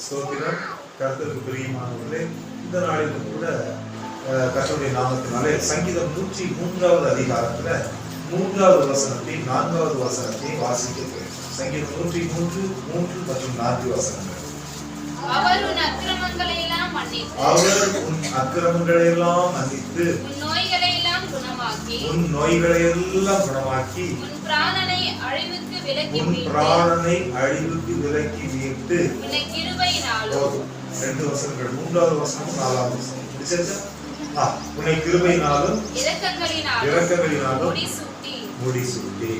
ஸ்தோத்திரம். கர்த்தருக்கு பிரியமானவர்களே, இந்த நாளிலும் கூட கர்த்தருடைய நாமத்தினாலே சங்கீதம் 103வது அதிகாரத்துல 3வது வசனத்தையும் 4வது வசனத்தையும் வாசிக்க வேண்டும். சங்கீதம் 103, 3 மற்றும் 4 வசனங்கள். அவர் உன் அக்கிரமங்களை எல்லாம் மன்னித்து உன் நோய்களை எல்லாம் குணமாக்கி உன் பிராணனை அழிவுக்கு விலக்கி மீட்டு உன்னை கிருபையினாலும் 2 வசனங்கள் 3வது வசனம் 4வது வசனம் முடிச்சா உன்னை கிருபையினாலும் இரக்கங்களினாலும் முடிசூட்டி.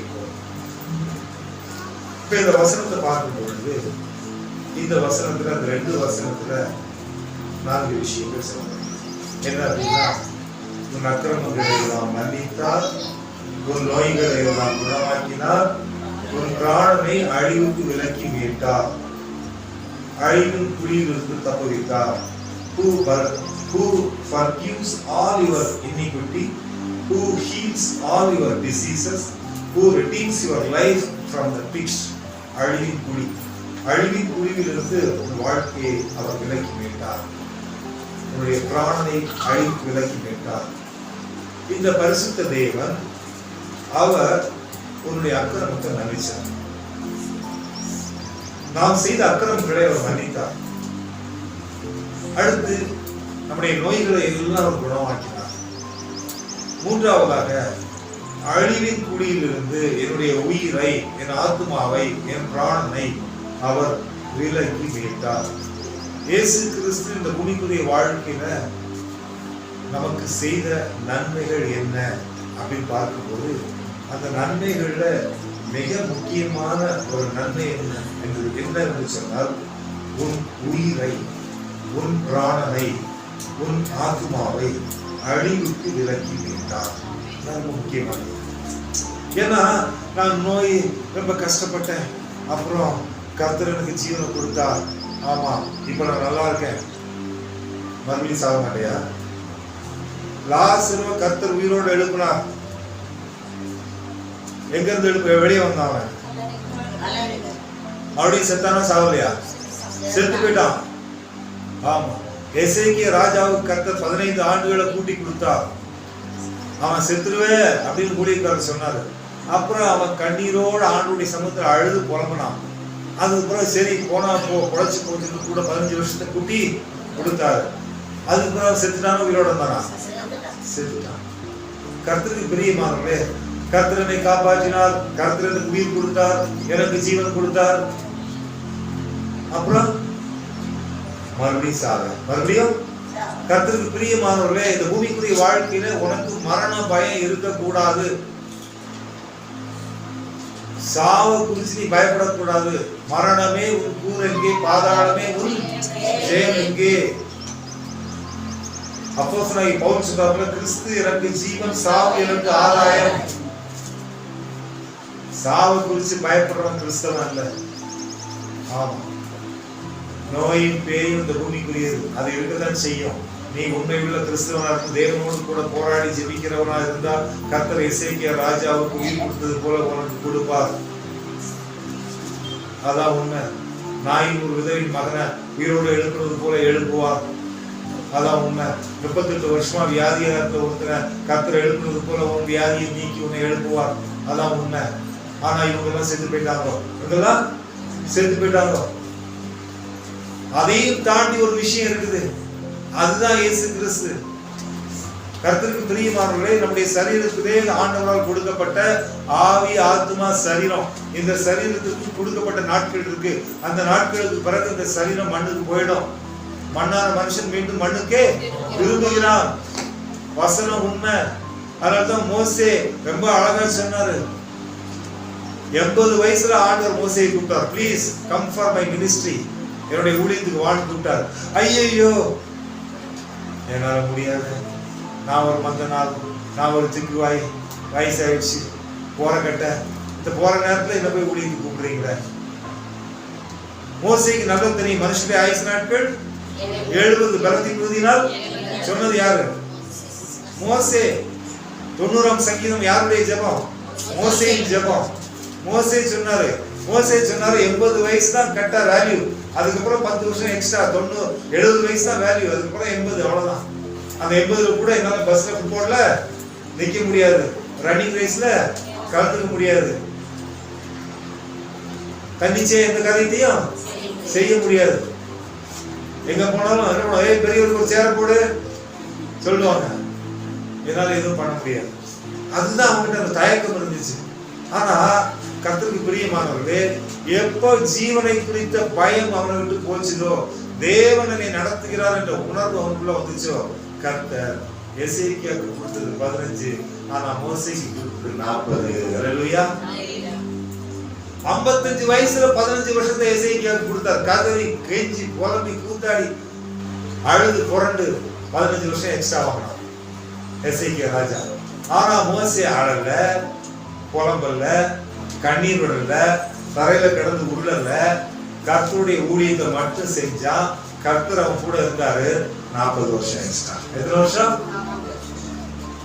இப்ப இந்த வசனத்தை பார்க்கும் பொழுது இந்த வசனத்துல அந்த 2 வசனத்துல 4 விஷயங்கள் சொல்றாங்க. என்ன அப்படின்னா, உன் அக்கிரமங்களை எல்லாம் மன்னித்தார், உன் நோய்களை எல்லாம் குணமாக்கினார், உன் பிராணனை அழிவுக்கு விலக்கி மீட்டார், அழிவின் குழியிலிருந்து தப்புவித்தார். Who forgives all your iniquity, who heals all your diseases, who redeems your life from the pit. அழிவின் குழியிலிருந்து உன் வாழ்க்கையை அவர் விலக்கி மீட்டார், உன்னுடைய பிராணனை அழிவுக்கு விலக்கி மீட்டார். இந்த பரிசுத்த தேவன் அவர் உன்னுடைய அக்கிரமத்தை மன்னிச்சார். நாம் செய்த அக்கிரமங்களை அவர் மன்னித்தார். அடுத்து நம்முடைய நோய்களை எல்லாம் அவர் குணமாக்கினார். 3வதாக அழிவின் குழியிலிருந்து என்னுடைய உயிரை, என் ஆத்மாவை, என் பிராணனை அவர் விலக்கி மீட்டார். இயேசு கிறிஸ்து இந்த பூமிக்குரிய வாழ்க்கையில நமக்கு செய்த நன்மைகள் என்ன அப்படின்னு பார்க்கும்போது, அந்த நன்மைகள்ல மிக முக்கியமான ஒரு நன்மை என்ன சொன்னால், உன் உயிரை, உன் பிராணனை, உன் ஆத்மாவை அழிவுக்கு விலக்கி மீட்டார். ரொம்ப முக்கியமானது. ஏன்னா நான் நோய் ரொம்ப கஷ்டப்பட்டேன், அப்புறம் கர்த்தர் எனக்கு ஜீவனை கொடுத்தா, ஆமா இப்ப நான் நல்லா இருக்கேன், மறுபடியும் சாக மாட்டேயா? லாசருவை கர்த்தர் உயிரோடு எழுப்பினார். எங்க இருந்து வெளியே வந்தான்? மறுபடியும் செத்தானா? சாவலையா? செத்து போயிட்டான். ஆமா, எசேக்கியா ராஜாவுக்கு கர்த்தர் 15 ஆண்டுகளை கூட்டி கொடுத்தார். அவன் செத்துருவே அப்படின்னு கூடியிருக்காரு சொன்னாரு. அப்புறம் அவன் கண்ணீரோடு ஆண்டுடைய சமூகத்தில் அழுது புலம்பினான். அதுக்கப்புறம் சரி போனா பொழைச்சு போச்சுட்டு கூட 15 வருஷத்தை கூட்டி கொடுத்தாரு. அதுக்கப்புறம் செத்துட்டான உயிரோட இருந்தானா? செத்துட்டான். கர்த்தருக்கு பிரியமானவர்களே, கர்த்தர் என்னை காப்பாற்றினார், கர்த்தர் எனக்கு உயிர் கொடுத்தார், எனக்கு ஜீவன் கொடுத்தார். அப்புறம் மறுபடியும் சாக, மறுபடியும். கர்த்தருக்கு பிரியமானவர்களே, இந்த பூமிக்குரிய வாழ்க்கையில உனக்கு மரண பயம் இருக்கக்கூடாது. சாவை குறித்து நீ பயப்படக்கூடாது. மரணமே உன் கூர் எங்கே, பாதாளமே உன் ஜெயம் எங்கே? அப்போஸ்தலனாகிய பவுல் சொல்றாரு, கிறிஸ்து எனக்கு ஜீவன், சாவு எனக்கு ஆதாயம். சாவு குறித்து பயப்படுறவன் கிறிஸ்தவன் அல்ல. ஆமா, நோயும் பேயும் இந்த பூமிக்குரியது, அது இருக்கதான் செய்யும். நீ உண்மையுள்ள கிறிஸ்தவனா இருந்து தேவனோடு கூட போராடி ஜெபிக்கிறவனா இருந்தா, கர்த்தர் எசேக்கியா ராஜாவுக்கு உயிர் கொடுத்தது போல உனக்கு கொடுப்பார். அதான் உண்மை. நாயின் ஒரு விதவின் மகனை உயிரோடு எழுப்புறது போல எழுப்புவார். அதான் உண்மை. 38 வருஷமா வியாதியா இருந்த ஒருத்தரை கர்த்தர் எழுப்புறது போல உன் வியாதியை நீக்கி உன்னை எழுப்புவார். அதான் உண்மை. ஆனா இவங்க எல்லாம் செத்து போயிட்டாங்க. அதையும் தாண்டி ஒரு விஷயம் இருக்குது, அதுதான் இயேசு கிறிஸ்து. கர்த்தருக்கு பிரியமானவர்களே, நம்முடைய சரீரத்திலே ஆண்டவரால் கொடுக்கப்பட்ட ஆவி, ஆத்மா, சரீரம், இந்த சரீரத்துக்கு கொடுக்கப்பட்ட நாட்கள் இருக்கு. அந்த நாட்களுக்கு பிறகு இந்த சரீரம் மண்ணுக்கு போயிடும். மண்ணான மனுஷன் மீண்டும் மண்ணுக்கே திரும்புகிறான். வசனம் உண்மை. அதனால்தான் மோசே ரொம்ப அழகா சொன்னாரு. 80 வயசுல ஆண்டவர் மோசேயை கூப்பிட்டார். Please come for my ministry, என்னுடைய ஊழியத்துக்கு வாழ்ந்து கூப்பிட்டார். ஐயோ என்னால முடியாது, நான் ஒரு மந்த நாள், நான் ஒரு திக்குவாய், வயசாயிடுச்சு, போற கட்ட, இந்த போற நேரத்துல என்ன போய் ஊழியத்துக்கு கூப்பிடுறீங்களே? மோசேக்கு நல்ல தெரியும், மனுஷனுடைய ஆயுசு நாட்கள் 70, பலத்தின் மிகுதியினால். சொன்னது யாரு? மோசே. 90ஆம் சங்கீதம் யாருடைய ஜெபம்? மோசேயின் ஜெபம். மோசே சொன்னாரு 80 வயசு தான் கட்ட வேல்யூ, அதுக்கப்புறம் 10 வருஷம் எக்ஸ்ட்ரா 90 70 வயசு தான் வேல்யூ. அதுக்கப்புறம் 80 அவ்வளவுதான். அந்த 80 கூட என்னால பஸ்ல ஃபுட்பால்ல நிக்க முடியாது, ரன்னிங் ரேஸ்ல கலந்துக்க முடியாது, தன்னிச்சையா எந்த காரியத்தையும் செய்ய முடியாது. எங்க போனாலும் பெரியவருக்கு ஒரு சேர போடு சொல்லுவாங்க, என்னால எதுவும் பண்ண முடியாது. அதுதான் அவங்ககிட்ட அந்த தயக்கம் இருந்துச்சு. ஆனா கர்த்தருக்கு பிரியமானவர்களே, எப்போ ஜீவனை குறித்த பயம் அவனை விட்டு போச்சுதோ, தேவனை நடத்துகிறார் என்ற உணர்வு அவனுக்குள்ள வந்துச்சோ, கர்த்தர் எசேக்கியாவுக்கு கொடுத்தது 15, ஆனா மோசேக்கு கொடுத்தது 40. அல்லேலூயா. 55 வயசுல 15 வருஷத்தை எசேக்கியாவுக்கு கொடுத்தார். கதறி கெஞ்சி புலம்பி கூத்தாடி அழுது புரண்டு 15 வருஷம் எக்ஸ்ட்ரா வாங்கினார் எசேக்கியா ராஜா. ஆனா மோசே அழல, புலம்பல்ல, கண்ணீர் விடல, தரையில கிடந்து உருளல, கர்த்தருடைய ஊழியத்தை மட்டும் செஞ்சா. கர்த்தர் அவன் கூட இருந்தாரு 40 வருஷம் எக்ஸ்ட்ரா. எத்தனை வருஷம்?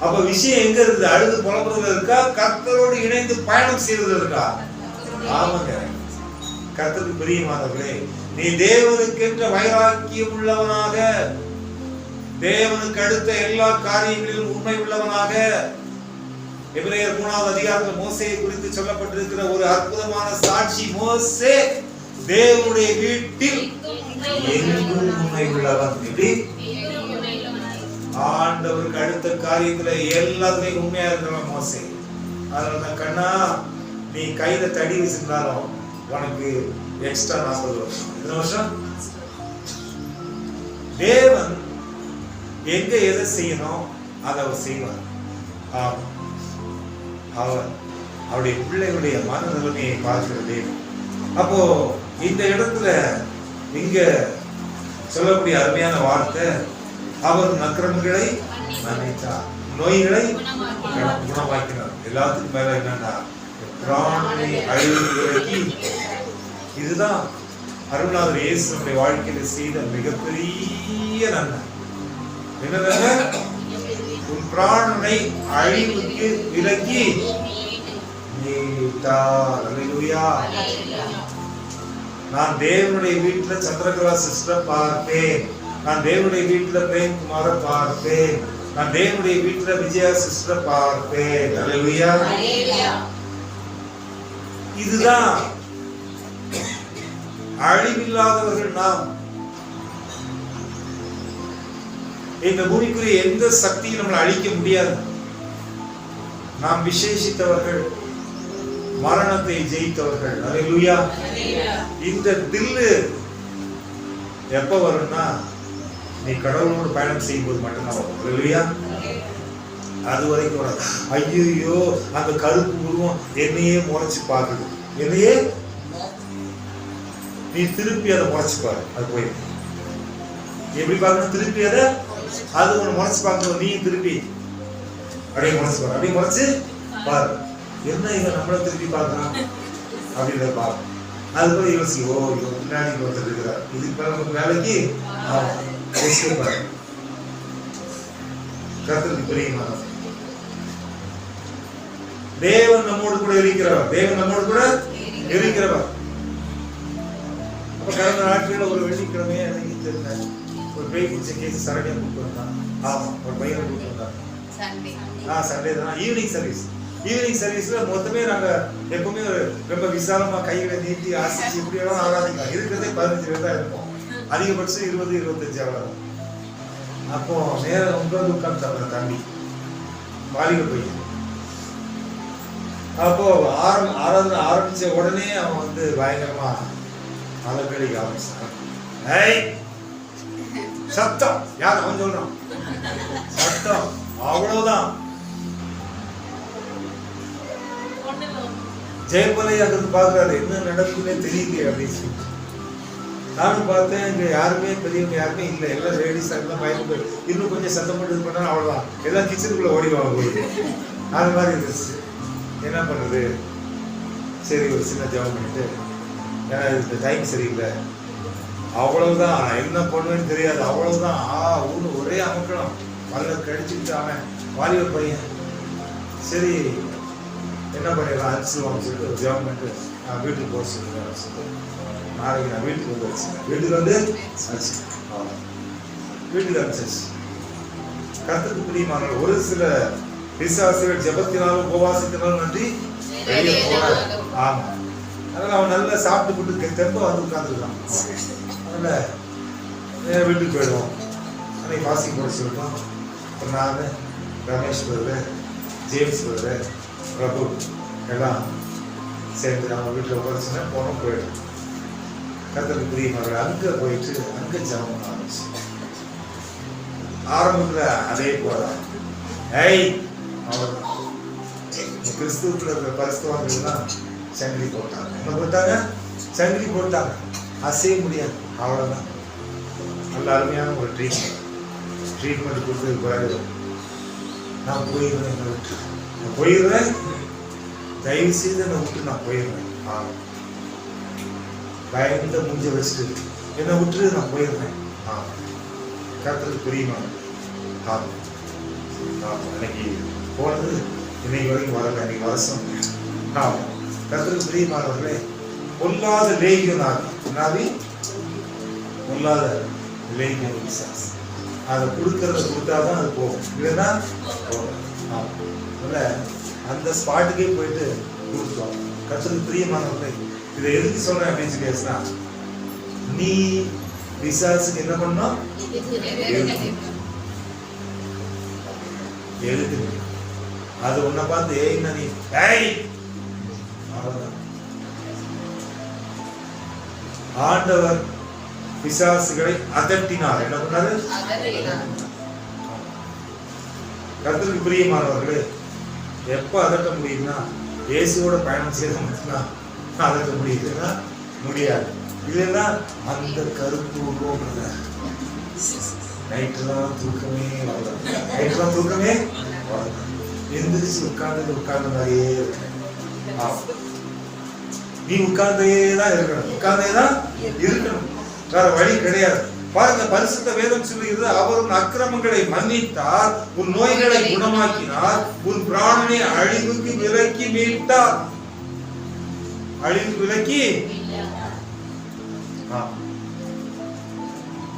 அப்ப விஷயம் எங்க இருக்குது? அழுது புலம்புறதுல இருக்கா, கர்த்தரோடு இணைந்து பயணம் செய்வதில் இருக்கா? ஆமாங்க. கர்த்தருக்கு பிரியமானவர்களே, நீ தேவனுக்கென்ற வைராக்கியம் உள்ளவனாக, தேவனுக்கு அடுத்த எல்லா காரியங்களிலும் உண்மை உள்ளவனாக, எபிரேயர் 3வது அதிகாரத்தில் மோசேயை குறித்து சொல்லப்பட்டிருக்கிற ஒரு அற்புதமான சாட்சி. மோசே தேவனுடைய வீட்டில் எங்கும் உண்மை உள்ளவன். ஆண்டவருக்கு அடுத்த காரியத்துல எல்லாத்துலயும் உண்மையா இருக்கிறவன் மோசே. அதனாலதான் கண்ணா, நீ கையில தடி வச்சிருந்தாலும் உனக்கு எக்ஸ்ட்ரா 40 வருஷம். எத்தனை வருஷம்? தேவன் எங்க எதை செய்யணும் அதை அவர் செய்வார். அவர் அவருடைய பிள்ளைகளுடைய மனநிலைமையை பார்க்கிறது. அப்போ இந்த இடத்துல இங்க சொல்லக்கூடிய அருமையான வார்த்தை, அவர் நக்கிரமங்களை மன்னித்தார், நோய்களை குணமாக்கினார். எல்லாத்துக்கும் மேல என்னன்னா பிராணனை அழிவுக்கு. இதுதான் அருள்நாதர் இயேசுடைய வாழ்க்கையில செய்த மிகப்பெரிய நன்மை. என்ன? உன் பிராணனை அழிவுக்கு விலக்கி நீத்தார். அல்லேலூயா. நான் தேவனுடைய வீட்டுல சந்திரகலா சிஸ்டர் பார்ப்பேன், நான் தேவனுடைய வீட்டுல பிரேம்குமார பார்ப்பேன், நான் தேவனுடைய வீட்டுல விஜயா சிஸ்டர் பார்ப்பேன். அல்லேலூயா. இதுதான் அழிவில்லாதவர்கள் நாம். இந்த பூமிக்குரிய எந்த சக்தியும் நம்மளை அழிக்க முடியாது. நாம் விசேஷித்தவர்கள், மரணத்தை ஜெயித்தவர்கள். அல்லேலூயா. இந்த தில்லு எப்ப வரும்னா, நீ கடவுளோடு பயணம் செய்யும்போது மட்டும்தான் வரும். அல்லேலூயா. அது வரைக்கும் வராது. ஐயோ, அந்த கருப்பு உருவம் என்னையே முறைச்சு பார்க்குது, என்னையே நீ திருப்பி அதை முறைச்சு பாரு. அது போய் எப்படி பார்க்கணும்? திருப்பி அதை அது ஒன்று முறைச்சு பார்க்கணும். நீ திருப்பி அப்படியே முறைச்சு பாரு, அப்படியே முறைச்சு பாரு. என்ன இவன் நம்மளை திருப்பி பார்க்கலாம் அப்படின்றத பாரு. அது போல யோசி, ஓ இவன் பின்னாடி ஒருத்தர் இருக்கிறார், இதுக்கு மேல நமக்கு வேலைக்கு பாரு. கர்த்தருக்கு பிரியமானவர். தேவன் நம்மோடு கூட இருக்கிறவர், தேவன் நம்மோடு கூட இருக்கிறவர். அப்ப கடந்த நாட்களில் ஒரு வெள்ளிக்கிழமையே எனக்கு தெரிஞ்ச ஒரு பேய் பிடிச்ச கேஸ் சரணியா கூப்பிட்டு வந்தான். ஆமா, ஒரு பையனை கூப்பிட்டு வந்தாங்க. சண்டே தான் ஈவினிங் சர்வீஸ். ஈவினிங் சர்வீஸ்ல மொத்தமே நாங்க எப்பவுமே ரொம்ப விசாலமா கைகளை நீட்டி ஆசிச்சு இப்படியெல்லாம் ஆராதிக்கலாம். இருக்கிறதே 15 பேர் தான் இருப்போம், அதிகபட்சம் 20-25 அவ்வளவு. அப்போ நேரம் உட்கார்ந்து தம்பி வாலிப பையன். அப்போ ஆராதனை ஆரம்பிச்ச உடனே அவன் வந்து பயங்கரமா அலக்கடிக்க ஆரம்பிச்சான். சத்தம், யார் அவன் சொல்றான், சத்தம் அவ்வளவுதான். ஜெயமலையா பாக்குறாரு, என்ன நடக்குதுன்னே தெரியலையே அப்படின்னு சொல்லி. நானும் பார்த்தேன், இங்க யாருமே பெரியவங்க யாருமே இல்லை, எல்லாம் லேடிஸ் எல்லாம் பயந்து இன்னும் கொஞ்சம் சத்தம் போட்டு இது பண்ணா அவ்வளவுதான், எல்லாம் கிச்சனுக்குள்ள ஓடிடுவாங்க போய். அது மாதிரி இருந்துச்சு. என்ன பண்ணுறது, சரி ஒரு சின்ன ஜெபம் பண்ணிட்டு, ஏன்னா இந்த டைம் சரியில்லை, அவ்வளவுதான், என்ன பண்ணுவேன்னு தெரியாது, அவ்வளவுதான். ஒன்று ஒரே அமக்கணும், மல்ல கடிச்சுக்கிட்டு அவன் வாலிப பையன். சரி என்ன பண்ணிடலாம் அனுப்பிச்சிடுவான்னு சொல்லிட்டு ஒரு ஜெபம் பண்ணிட்டு நான் வீட்டுக்கு போக சொல்லுவேன். நாளைக்கு நான் வீட்டுக்கு வந்து வச்சுக்கிறேன். வீட்டுக்கு வந்து வீட்டுக்கு அனுப்பிச்சு கர்த்தருக்கு பிரியமானவர்கள், ஒரு சில பிசாசுகள் ஜெபத்தினாலும் உபவாசத்தினாலும் நன்றி வெளியே போக. ஆமா, அதனால அவன் நல்லா சாப்பிட்டு போட்டு தெம்ப வந்து உட்காந்துருக்கான். அதனால வீட்டுக்கு போயிடுவோம். அன்னைக்கு வாசிங் போட சொல்லிட்டோம். அப்புறம் நான், ரமேஷ் பிரதர், ஜேம்ஸ் பிரதர், பிரபு எல்லாம் சேர்ந்து நம்ம வீட்டில் உட்காந்து போனோம். போயிடும் கர்த்தருக்கு பிரியமானவர்கள், அங்கே போயிட்டு அங்கே ஜெபம் பண்ண ஆரம்பிச்சு. ஆரம்பத்தில் அதே போதான் அவ்வளோதான். கிறிஸ்துவத்தில் இருக்கிற பரிசுத்தவான்கள்லாம் சங்கிலி போட்டாங்க. என்ன போட்டாங்க? சங்கிலி போட்டாங்க. அசைய முடியாது. அவ்வளோதான். நல்ல அருமையான ஒரு ட்ரீட்மெண்ட் கொடுத்தது பிறகு நான் போயிடுவேன். என்னை விட்டு நான் போயிடுவேன், தயவு செய்து என்னை விட்டு நான் போயிடுவேன். பயந்த மூஞ்ச வச்சுட்டு என்னை விட்டு நான் போயிடுவேன். கர்த்தருக்கு பிரியமானது. அன்னைக்கு போனது இன்னைக்கு வரைக்கும் வரல. அன்னைக்கு வருஷம். கர்த்தருக்கு பிரியமானவர்களே, பொல்லாத லேகியம் நாவி பொல்லாத லேகியம் விசுவாசம். அதை கொடுத்தாதான் அது போகும், இல்லைன்னா அந்த ஸ்பாட்டுக்கே போயிட்டு கொடுத்துருவாங்க. கர்த்தருக்கு பிரியமானவர்களே, இதை எதுக்கு சொல்றேன் அப்படின்னு பேசினா, நீ விசாசுக்கு என்ன பண்ணணும்? எழுது. அது உன்னை பார்த்து ஏய்னா நீ ஆண்டவர் பிசாசுகளை அதட்டினார். என்ன பண்ணாரு? கர்த்தருக்கு பிரியமானவர்களே, எப்ப அதட்ட முடியும்னா இயேசுவோட பயணம் செய்த மட்டும்தான் அதட்ட முடியுதுன்னா முடியாது. இல்லைன்னா அந்த கருப்பு உருவம் நைட்டெல்லாம் தூக்கமே வரல. நைட்டெல்லாம் தூக்கமே வரல. எந்திரிச்சு உட்கார்ந்த மாதிரியே நீ உட்கார்ந்தே தான் இருக்கணும். உட்கார்ந்தே தான் இருக்கணும். வேற வழி கிடையாது. பாருங்க, பரிசுத்த வேதம் சொல்லுகிறது, அவர் உன் அக்கிரமங்களை மன்னித்தார், உன் நோய்களை குணமாக்கினார், உன் பிராணனை அழிவுக்கு விலக்கி மீட்டார். அழிவுக்கு விலக்கி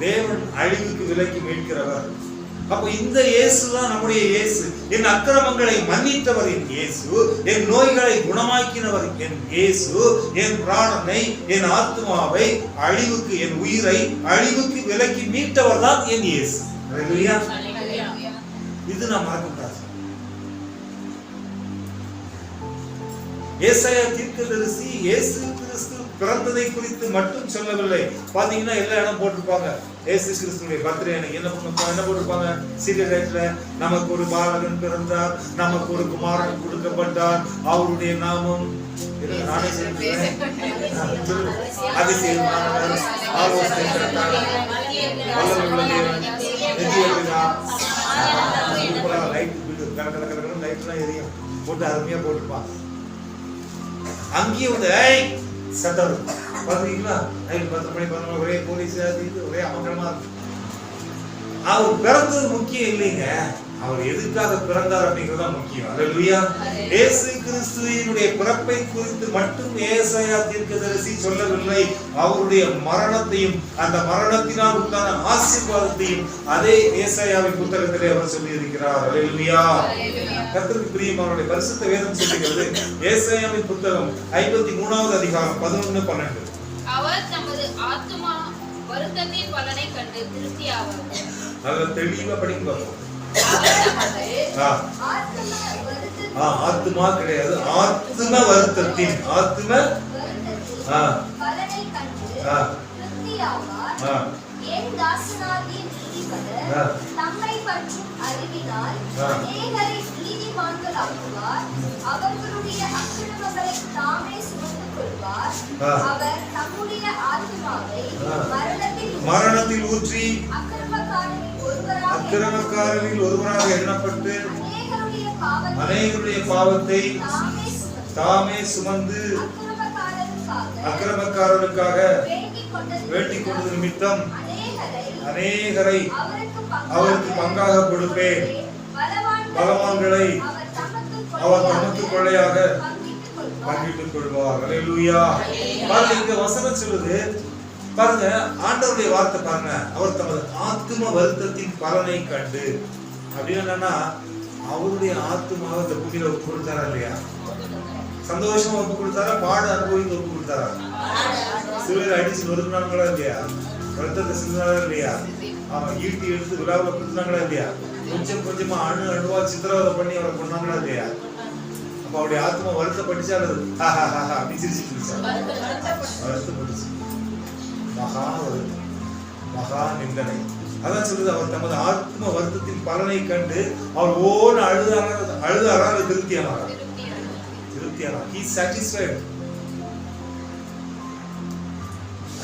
தேவன் அழிவுக்கு விலக்கி மீட்கிறவர். அப்ப இந்த இயேசு தான் நம்முடைய இயேசு. என் அக்கிரமங்களை மன்னித்தவர் என் இயேசு, என் நோய்களை குணமாக்கினவர் என் இயேசு, என் பிராணனை, என் ஆத்மாவை அழிவுக்கு, என் உயிரை அழிவுக்கு விலக்கி மீட்டவர் தான் என் இயேசு. இது நான் மறக்கக்கூடாது. ஏசாயா தீர்க்கதரிசி இயேசு கிறிஸ்து பிறந்ததை குறித்து மட்டும் சொல்லவில்லை. பாத்தீங்கன்னா எல்லா இடம் போட்டிருப்பாங்க, இயேசு கிறிஸ்துடைய பர்த்டே அன்னைக்கு என்ன போட்டிருப்பாங்க? சீரியல் லைட்ல, நமக்கு ஒரு பாலகன் பிறந்தார், நமக்கு ஒரு குமாரன் கொடுக்கப்பட்டார், அவருடைய நாமம் நானே சொல்றேன், அதிசயமானவர், ஆலோசனைக்கர்த்தர், வல்லமையுள்ள தேவன், நித்தியபிதா. லைட் லைட்லாம் எரியும் போட்டு அருமையா போட்டிருப்பாங்க. அங்கேயும் வந்து சட்டம் பாத்தீங்களா? நைட்டு 10 மணி 11 மணி ஒரே போலீஸ், ஒரே அமங்கலமா இருக்கு. அவர் பிறந்தது முக்கியம் இல்லைங்க, அவர் எதுக்காக பிறந்தார் அப்படிங்கறத முக்கியம். அல்லேலூயா. இயேசு கிறிஸ்துவினுடைய பிறப்பை குறித்து மட்டும் ஏசாயா தீர்க்கதரிசி சொல்லவில்லை, அவருடைய மரணத்தையும் அந்த மரணத்தினால் உண்டான ஆசீர்வாதத்தையும் அதே ஏசாயாவின் புத்தகத்திலே அவர் சொல்லி இருக்கிறார். அல்லேலூயா. கர்த்தருக்கு பிரியமானவர்களே, பரிசுத்த வேதம் சொல்லுகிறது, ஏசாயாவின் புத்தகம் 53வது அதிகாரம் 11-12. அவர் தமது ஆத்துமா வருத்தத்தின் பலனை கண்டு திருப்தியாவார். நல்ல தெளிவா படிங்க பாருங்க. ஆத்மா கிடையாது, ஆத்ம வருத்தத்தின் ஆத்ம பலனை கண்டு திருப்தியாவார். என் தாசனாகிய நீதிபரர் தம்மை பற்றும் அறிவினால் அநேகரை நீதிமான்களாக்குவார். அவர்களுடைய அக்கிரமங்களை தாமே சுமந்து கொள்வார். அவர் தம்முடைய ஆத்துமாவை மரணத்தில் ஊற்றி அக்கிரமக்காரரில் ஒருவராக எண்ணப்பட்டு அநேகருடைய பாவத்தை தாமே சுமந்து அக்கிரமக்காரருக்காக வேண்டிக் கொண்டது நிமித்தம் அநேகரை அவருக்கு பங்காக கொடுப்பேன். பலவான்களை அவர் தமக்கு கொள்ளையாக பங்கிட்டுக் கொள்வார். அல்லேலூயா. பாருங்க இங்க வசனம் சொல்லுது பாருங்க, ஆண்டவருடைய வார்த்தை பாருங்க, அவர் தமது ஆத்தும வருத்தத்தின் பலனை கண்டு அப்படின்னு என்னன்னா அவருடைய ஆத்துமாவை இந்த பூமியில ஒப்பு கொடுத்தாரா இல்லையா? சந்தோஷமா ஒப்பு கொடுத்தாரா? பாட அனுபவித்து ஒப்பு கொடுத்தாரா? சிலுவையில் அடிச்சு நொறுக்குனாங்களா இல்லையா? வருத்தத்தை சிந்தாங்களா இல்லையா? ஆமா, ஈட்டி எடுத்து விழாவில் கொடுத்தாங்களா இல்லையா? கொஞ்சம் கொஞ்சமா அணுவா சித்திரவதை பண்ணி அவரை கொண்டாங்களா இல்லையா? அப்ப அவருடைய ஆத்மா வருத்தப்பட்டுச்சு அல்லது அப்படி சிரிச்சுட்டு வருத்தப்பட்டுச்சு. மகா வருத்தம், மகா நிந்தனை. அதான் சொல்லுது, அவர் தமது ஆத்ம வருத்தத்தின் பலனை கண்டு அவர் ஓன அழுதாரா திருப்தியானாரா? திருப்தியானார். He satisfied.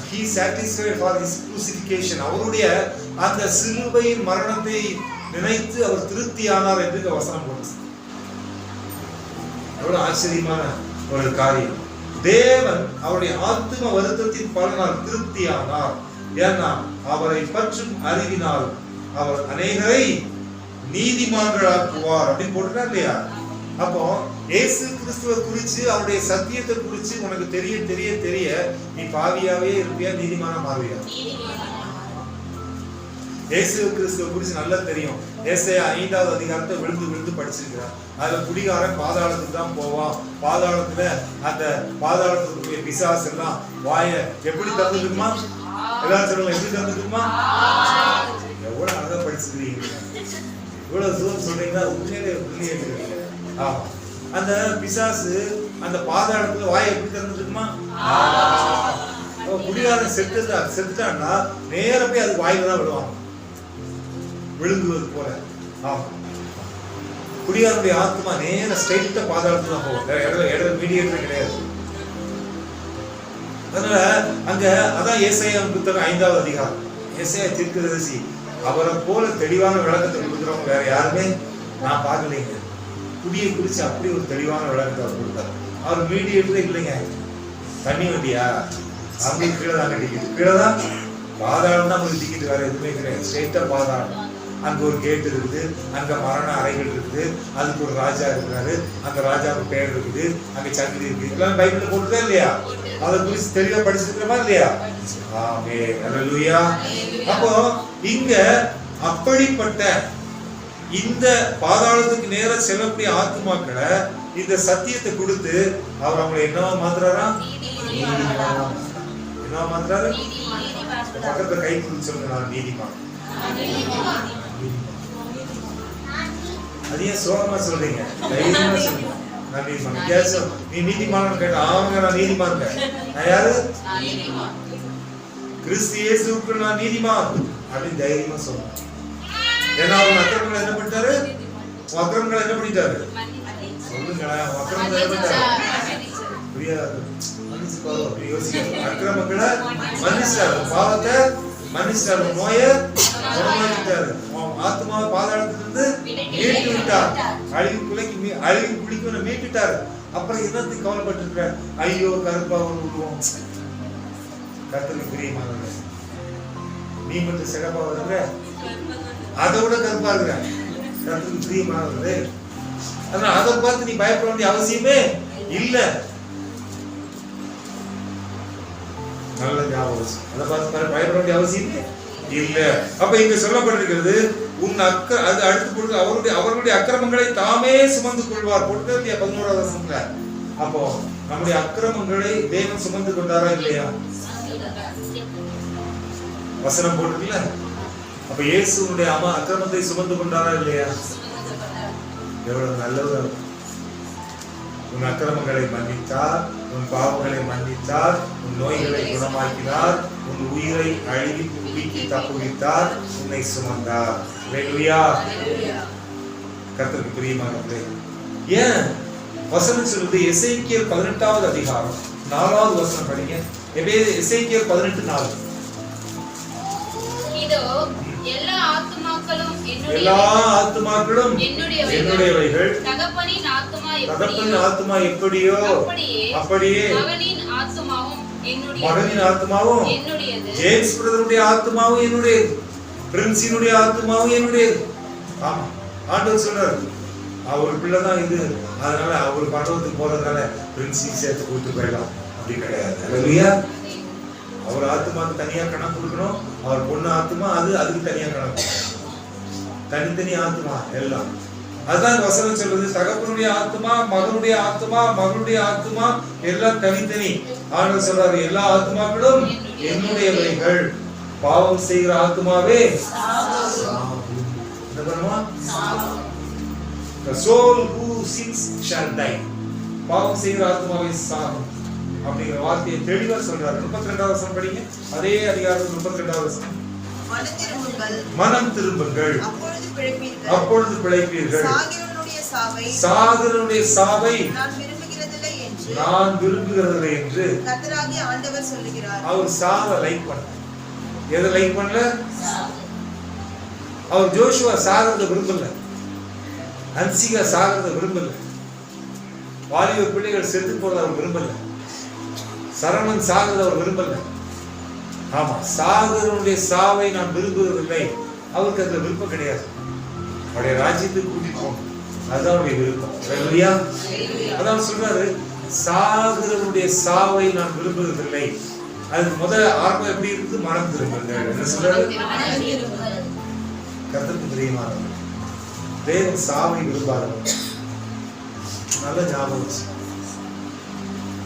He satisfied for his crucifixion. அவருடைய அந்த சிலுவையின் மரணத்தை நினைத்து அவர் திருப்தியானார் என்று வசனம் போட்டு. எவ்வளவு ஆச்சரியமான ஒரு காரியம். தேவன் அவருடைய ஆத்தும வருத்தத்தின் பலனால் திருப்தியானார். ஏன்னா அவரை பற்றும் அறிவினால் அவர் அநேகரை நீதிமான்களாக்குவார் அப்படின்னு போட்டுட்டா இல்லையா? அப்போ இயேசு கிறிஸ்துவை குறிச்சு அவருடைய சத்தியத்தை குறிச்சு உனக்கு தெரிய தெரிய தெரிய நீ பாவியாவே இருப்பியா, நீதிமான மாறுவியா? இயேசு கிறிஸ்துவை குறிச்சு நல்லா தெரியும். ஏசாயா 5வது அதிகாரத்தை விழுந்து விழுந்து படிச்சிருக்கிறார். அதுல குடிகாரன் பாதாளத்துக்கு தான் போவான். பாதாளத்துல அந்த பாதாளத்துக்கு பிசாசு எல்லாம் வாய எப்படி தந்துக்குமா? எல்லாரும் சொல்லுங்க, எப்படி தந்துக்குமா? எவ்வளவு அழகா படிச்சிருக்கீங்க, இவ்வளவு தூரம் சொல்றீங்கன்னா உண்மையிலே புள்ளியே. ஆமா, அந்த பிசாசு அந்த பாதாளத்துல வாயை எப்படி தந்துக்குமா? குடிகாரன் செத்துட்டான்னா நேர போய் அது வாயில தான் விடுவாங்க, விழுங்குவது போல. ஆமா, குடிகாரனுடைய ஆத்மா நேர ஸ்ட்ரைட்டா பாதாளத்துல தான் போகும், இடம் மீடியேட்டர் கிடையாது. அதனால அங்க அதான் ஏசாயா புத்தகம் 5வது அதிகாரம். ஏசாயா தீர்க்கதரிசி அவரை போல தெளிவான விளக்கத்தை கொடுக்குறவங்க வேற யாருமே நான் பார்க்கலைங்க. குடியை குறிச்சு அப்படி ஒரு தெளிவான விளக்கத்தை அவர் கொடுத்தார். அவர் மீடியேட்டரே இல்லைங்க. தண்ணி வண்டியா அவங்களுக்கு கீழே தான் டிக்கெட், கீழே தான் பாதாளம் தான் உங்களுக்கு டிக்கெட், வேற எதுவுமே கிடையாது. ஸ்ட்ரெயிட்டா பாதாளம். அங்க ஒரு கேட் இருக்குது, அங்க மரண அறைகள் இருக்குது, அதுக்கு ஒரு ராஜா இருக்கிறாரு, அந்த ராஜாவுக்கு பெயர் இருக்குது, அங்க சங்கிலி இருக்கு. எல்லாம் பைபிள்ல போட்டுதா இல்லையா? அதை குறித்து தெளிவா படிச்சிருக்கிறோமா இல்லையா? ஆமென், அல்லேலூயா. அப்போ இங்க அப்படிப்பட்ட இந்த பாதாளத்துக்கு நேர செல்லக்கூடிய ஆத்துமாக்களை இந்த சத்தியத்தை கொடுத்து அவர் அவங்களை என்னவா மாத்துறாரா? என்னவா மாத்துறாரு? பக்கத்துல கை கொடுத்து சொல்லுங்க, நான் நீதிமான். அது ஏன் சோகமா சொல்றீங்க? தைரியமா சொல்லுங்க, நான் நீதிமான். வித்தியாசம், நீ நீதிமான் கேட்ட அவங்க நான் நீதிமான். நான் யாரு? கிறிஸ்து இயேசுவுக்கு நான் நீதிமான் அப்படின்னு தைரியமா சொல்றேன். ஏன்னா அவர் அக்கிரமங்களை என்ன பண்ணிட்டாரு? அக்கிரமங்களை என்ன பண்ணிட்டாரு? சொல்லுங்களேன், அக்கிரமங்களை என்ன பண்ணிட்டாரு? புரியாது, மன்னிச்சு பாரு. அப்படி யோசிக்க, அக்கிரமங்களை மன்னிச்சாரு, பாவத்தை மன்னிச்சாரு, நோயை குணமாக்கிட்டாரு, ஆத்மாவை பாதாளத்திலிருந்து மீட்டு விட்டார், அழிவு குளிக்கு மீட்டுட்டாரு. அப்புறம் என்னத்துக்கு கவலைப்பட்டு இருக்க? ஐயோ கருப்பா விடுவோம். கர்த்தருக்கு பிரியமானவர்களே, நீ மட்டும் சிறப்பா வருகிற, அதை விட கருப்பா இருக்கிற. கர்த்தருக்கு பிரியமானவர்களே, அதனால அதை பார்த்து நீ பயப்பட வேண்டிய அவசியமே இல்ல. நல்ல ஞாபகம், அதை பார்த்து பயப்பட வேண்டிய அவசியமே இல்ல. அப்ப இங்க சொல்லப்பட்டிருக்கிறது, அது அடுத்து கொடுத்து அவர்களுடைய அக்கிரமங்களை தாமே சுமந்து கொள்வார். போட்டு 11வது வசனத்துல. அப்போ நம்முடைய அக்கிரமங்களை தேவன் சுமந்து கொண்டாரா இல்லையா? வசனம் போட்டுக்கல. அப்ப இயேசுனுடைய அக்கிரமத்தை சுமந்து கொண்டாரா இல்லையா? எவ்வளவு நல்லவர். உன் அக்கிரமங்களை மன்னித்தார், உன் பாவங்களை மன்னித்தார், உன் நோய்களை குணமாக்கினார், உன் உயிரை அழிவி குவிக்கு தப்புவித்தார், உன்னை சுமந்தார். ஹல்லேலூயா. கர்த்தருக்கு பிரியமானவர்களே, ஏன் வசனம் சொல்லுது? எசேக்கியேல் 18வது அதிகாரம் 4வது வசனம் படிங்க. எசேக்கியேல் 18:4. இதோ எல்லா ஆத்துமாக்களும் என்னுடையவைகள், தகப்பனின் ஆத்துமா எப்படியோ அப்படியே மகனின் ஆத்துமாவும் ஜேம்ஸ் பிரதருடைய ஆத்துமாவும் என்னுடையது, பிரின்சினுடைய ஆத்துமாவும் என்னுடையது. ஆமா, ஆண்டவர் சொல்றாரு, அவர் பிள்ளைதான் இது, அதனால அவர் பரலோகத்துக்கு போறதுனால பிரின்சி சேர்த்து கூட்டு போயிடலாம், அப்படி கிடையாது. அல்லேலூயா. அவர் ஆத்துமாக்கு தனியா கணக்கு கொடுக்கணும், அவர் பொண்ணு ஆத்துமா அதுக்கு தனியா கணக்கு, தனித்தனி ஆத்துமா எல்லாம். அதுதான் வசனம் சொல்றது, தகப்பனுடைய ஆத்துமா, மகனுடைய ஆத்துமா, மகளுடைய ஆத்துமா எல்லாம் தனித்தனி. ஆண்டவர் சொல்றாரு, எல்லா ஆத்துமாக்களும் என்னுடையவைகள், பாவம் செய்கிற ஆத்துமாவே என்ன பண்ணுமா? The soul who sins shall die. பாவம் செய்கிற ஆத்துமாவே சாகும் அப்படிங்கிற வார்த்தையை தெளிவா சொல்றாரு. 32வது வசனம் படிங்க. அதே அதிகாரம் 32வது வசனம். மனம் திரும்புங்கள், அப்பொழுது பிழைப்பீர்கள். சாகிறவனுடைய சாவை நான் விரும்புகிறதில்லை என்று கர்த்தராகிய ஆண்டவர் சொல்லுகிறார். அவர் சாவை லைக் பண்ண, எதை லைக் பண்ணல? அவர் ஜோஷுவா சாகிறத விரும்பல, ஹன்சிகா சாகிறத விரும்பல, வாலிப பிள்ளைகள் செத்து போறத அவர் விரும்பல, சரவணன் சாகிறத அவர் விரும்பல. ஆமா, சாகிறவனுடைய சாவை நான் விரும்புவதில்லை. அவருக்கு அதுல விருப்பம் கிடையாது. அவருடைய ராஜ்யத்துக்கு கூட்டிட்டு போகணும், அதுதான் அவருடைய விருப்பம். இல்லையா? அதான் சொல்றாரு, சாகிறவனுடைய சாவை நான் விரும்புவதில்லை. அதுக்கு முதல் ஆரம்பம் எப்படி இருக்குது? மனம் திரும்புங்கள். என்ன சொல்றாரு? கர்த்தருக்கு பிரியமானவர், தேவன் சாவை விரும்பாதவர். நல்ல ஞாபகம்.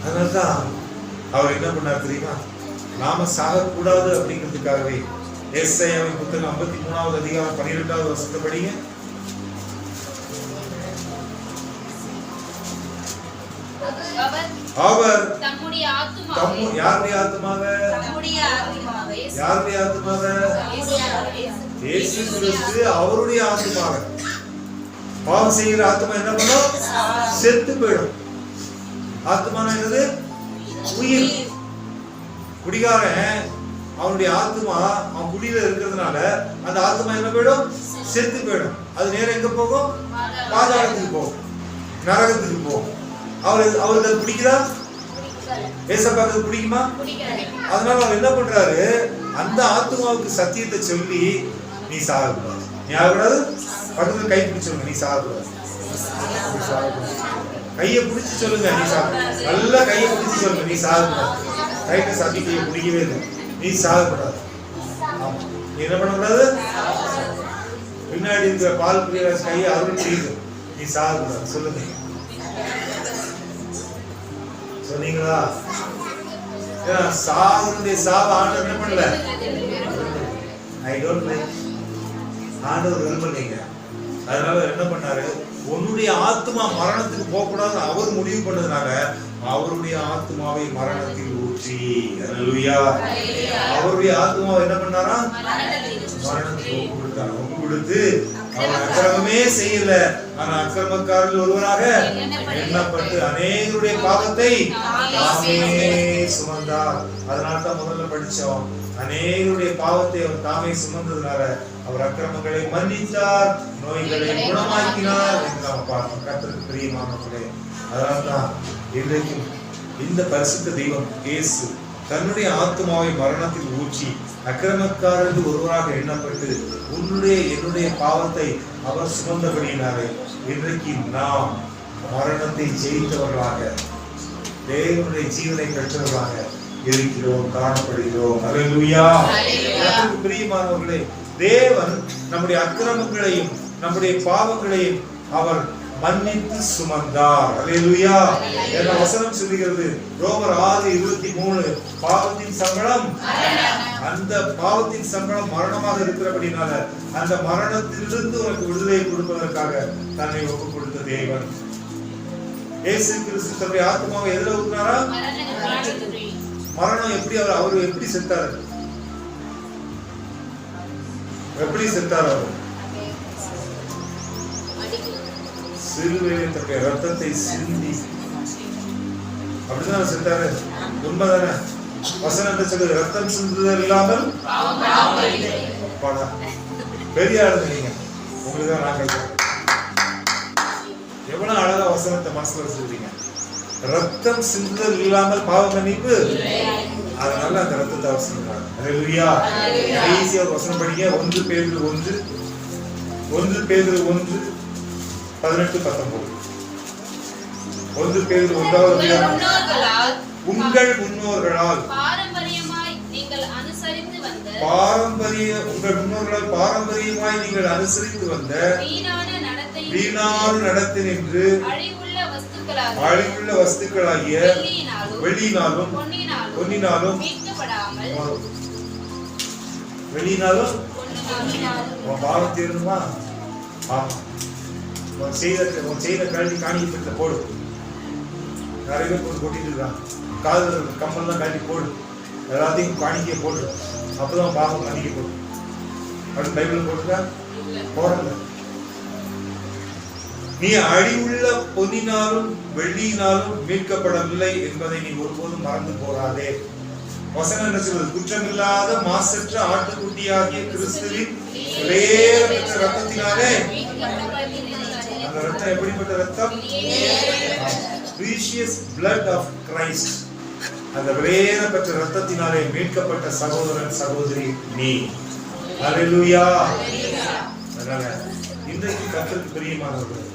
அதனால்தான் அவர் என்ன பண்ணார் தெரியுமா? நாம சாகக்கூடாது அப்படிங்கிறதுக்காகவே ஏசாயாவின் புத்தகம் 53வது அதிகாரம் 12வது வசனத்தை படிங்க. அவர் தம்முடைய ஆத்துமாவை, யாருடைய ஆத்துமாவை? யாருடைய ஆத்துமாவை? இயேசு கிறிஸ்து அவருடைய ஆத்துமாவை. பாவம் செய்கிற ஆத்துமா என்ன பண்ணும்? செத்து போயிடும். ஆத்துமான என்னது? உயிர். குடிகாரன் அவனுடைய ஆத்துமா அவன் குடியில இருக்கிறதுனால அந்த ஆத்துமா என்ன போயிடும்? செத்து போயிடும். அது நேரம் எங்க போகும்? பாதாளத்துக்கு போகும், நரகத்துக்கு போகும். அவருக்கு அது பிடிக்குதா? ஏசப்பாக்கு பிடிக்குமா? அதனால அவர் என்ன பண்றாரு? அந்த ஆத்துமாவுக்கு சத்தியத்தை சொல்லி, நீ சாகக்கூடாது, நீ ஆகக்கூடாது. பக்கத்துல கை பிடிச்சு சொல்லுங்க, நீ சாகக்கூடாது. கையை பிடிச்சு சொல்லுங்க, நீ சாகக்கூடாது. நல்லா கையை பிடிச்சு சொல்லுங்க, நீ சாகக்கூடாது. கையில சத்தி கையை பிடிக்கவே இல்லை, நீ சாகக்கூடாது. ஆமா, நீ என்ன பண்ணக்கூடாது? பின்னாடி இருக்கிற பால் பிரியராஜ் கையை அருள் பிடிக்குது, நீ சாகக்கூடாது. சொல்லுங்க, சொன்னீங்களா? சாவுடைய சாவு ஆண்டவர் என்ன பண்ணல? ஐ டோன்ட் லைக், ஆண்டவர் விரும்பலைங்க. அதனால என்ன பண்ணாரு? உன்னுடைய ஆத்மா மரணத்துக்கு போகக்கூடாது அவர் முடிவு பண்ணதுனால அவருடைய ஆத்மாவை மரணத்தில் ஊற்றி, அல்லேலூயா, அவருடைய ஆத்மாவை என்ன பண்ணாரா? மரணத்துக்கு ஒப்பு கொடுத்தார். ஒப்பு கொடுத்து அவர் அக்கிரமமே செய்யல, ஆனா அக்கிரமக்காரர்கள் ஒருவராக எண்ணப்பட்டு அநேகருடைய பாவத்தை தாமே சுமந்தார். அதனால்தான் முதல்ல படிச்சோம், அநேகருடைய பாவத்தை அவர் தாமே சுமந்ததுனால அவர் அக்கிரமங்களை மன்னித்தார், நோய்களை குணமாக்கினார் என்று நாம் பார்த்தோம். கர்த்தருக்கு பிரியமானவர்களே, அதனால்தான் இன்றைக்கும் இந்த பரிசுத்த தெய்வம் இயேசு தன்னுடைய ஆத்மாவை மரணத்தில் ஊற்றி அக்கிரமக்காரர்கள் ஒருவராக எண்ணப்பட்டு உன்னுடைய என்னுடைய பாவத்தை அவர் சுமந்தபடியினாலே இன்றைக்கு நாம் மரணத்தை ஜெயித்தவர்களாக தேவனுடைய ஜீவனை பெற்றவர்களாக இருக்கிறோம், காணப்படுகிறோம். அல்லேலூயா. கர்த்தருக்கு பிரியமானவர்களே, தேவன் நம்முடைய அக்கிரமங்களையும் நம்முடைய பாவங்களையும் அவர் மன்னித்து சுமந்தார். அல்லேலூயா. என்ற வசனம் சொல்லுகிறது ரோமர் 6:23, பாவத்தின் சம்பளம், அந்த பாவத்தின் சம்பளம் மரணமாக இருக்கிறபடினால அந்த மரணத்திலிருந்து உனக்கு விடுதலை கொடுப்பதற்காக தன்னை ஒப்பு கொடுத்த தேவன் இயேசு கிறிஸ்து தன்னுடைய ஆத்மாவை எதிர ஊற்றினாரா? மரணம் எப்படி அவர் எப்படி செத்தார்? எப்படி செத்தார்? அவர் சிலுவையில் தன்னுடைய ரத்தத்தை சிந்தி அப்படிதான் செத்தாரு. உண்மைதானே? வசனம் சொல்லுது, ரத்தம் சிந்துதல் இல்லாமல் பெரிய ஆளுங்க நீங்க, உங்களுக்கு தான் நான் கேட்கிறேன். எவ்வளவு அழகா வசனத்தை மனசுல வச்சிருக்கீங்க. ரத்தம் சிந்துதல் இல்லாமல் பாவ மன்னிப்பு, அதனால அந்த ரத்தத்தை அவர் சிந்துறாங்க. அல்லேலூயா. ஈஸியா வசனம் படிங்க. 1 பேதுரு 1:18-19. 1 பேதுரு 1வது அதிகாரம். உங்கள் முன்னோர்களால் பாரம்பரியமாய் நீங்கள் அனுசரித்து வந்த உங்கள் முன்னோர்களால் பாரம்பரியமாய் நீங்கள் அனுசரித்து வந்த வீணான நடத்தினின்று அழிவுள்ள வஸ்துக்களாகிய வெள்ளியினாலும் பொன்னினாலும் வெளியினாலும் உன் பாவம் தீரணுமா? ஆமா. உன் செய்த கழட்டி காணிக்கப்பட்ட போடு. நிறைய பேர் கொண்டு கொட்டிட்டு இருக்கான். காதல் கம்பெல்லாம் கழட்டி போடு. எல்லாத்தையும் காணிக்க போடு. அப்பதான் பாவம் காணிக்க போடு. அப்படி பைபிள் போட்டுக்கா போடல. நீ அழிவுள்ள பொன்னினாலும் வெள்ளியினாலும் மீட்கப்படவில்லை என்பதை நீ ஒருபோதும் மறந்து போகாதே. வசனம் என்ன சொல்வது? குற்றமில்லாத மாசற்ற ஆட்டுக்குட்டியாகிய கிறிஸ்துவின் பெற்ற ரத்தத்தினாலே. அந்த ரத்தம் எப்படிப்பட்ட ரத்தம்? precious blood of Christ. அந்த பெற்ற ரத்தத்தினாலே மீட்கப்பட்ட சகோதரன் சகோதரி நீ. ஹல்லேலூயா. அதனால இன்றைக்கு கர்த்தருக்கு பிரியமானவர்களே,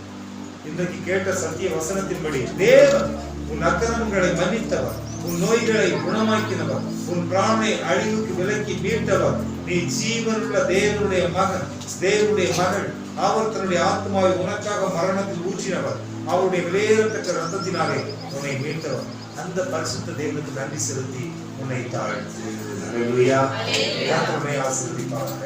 இன்றைக்கு கேட்ட சத்திய வசனத்தின்படி தேவன் உன் அக்கிரமங்களை மன்னித்தவர், உன் நோய்களை குணமாக்கினவர், உன் பிராணனை அழிவுக்கு விலக்கி மீட்டவர். நீ ஜீவனுள்ள தேவனுடைய மகன், தேவனுடைய மகள். அவர் தன்னுடைய ஆத்மாவை உனக்காக மரணத்தில் ஊற்றினவர். அவருடைய விலையேறப்பெற்ற ரத்தத்தினாலே உன்னை மீட்டவர். அந்த பரிசுத்த தேவனுக்கு நன்றி செலுத்தி உன்னை தாழ்த்து. ஹல்லேலூயா. ஆசீர்வதிப்பாராக.